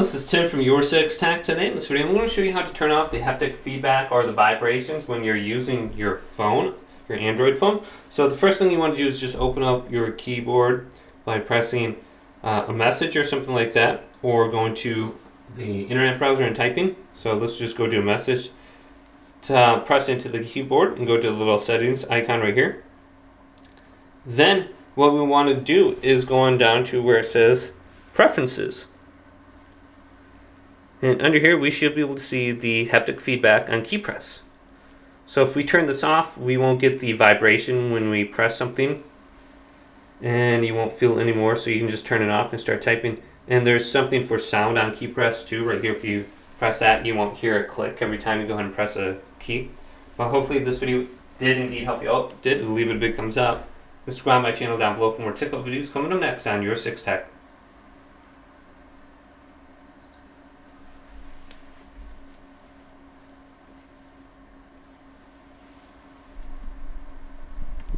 this is Tim from YourSixTech. Today in this video I'm going to show you how to turn off the haptic feedback or the vibrations when you're using your phone, your Android phone. So the first thing you want to do is just open up your keyboard by pressing a message or something like that, or going to the internet browser and typing. So let's just go to a message. To press into the keyboard and go to the little settings icon right here. Then what we want to do is go on down to where it says preferences. And under here, we should be able to see the haptic feedback on Keypress. So if we turn this off, we won't get the vibration when we press something, and you won't feel it anymore. So you can just turn it off and start typing. And there's something for sound on Keypress too. Right here, if you press that, you won't hear a click every time you go ahead and press a key. Well, hopefully this video did indeed help you out. If it did, leave it a big thumbs up. Subscribe to my channel down below for more tech videos coming up next on YourSixTech.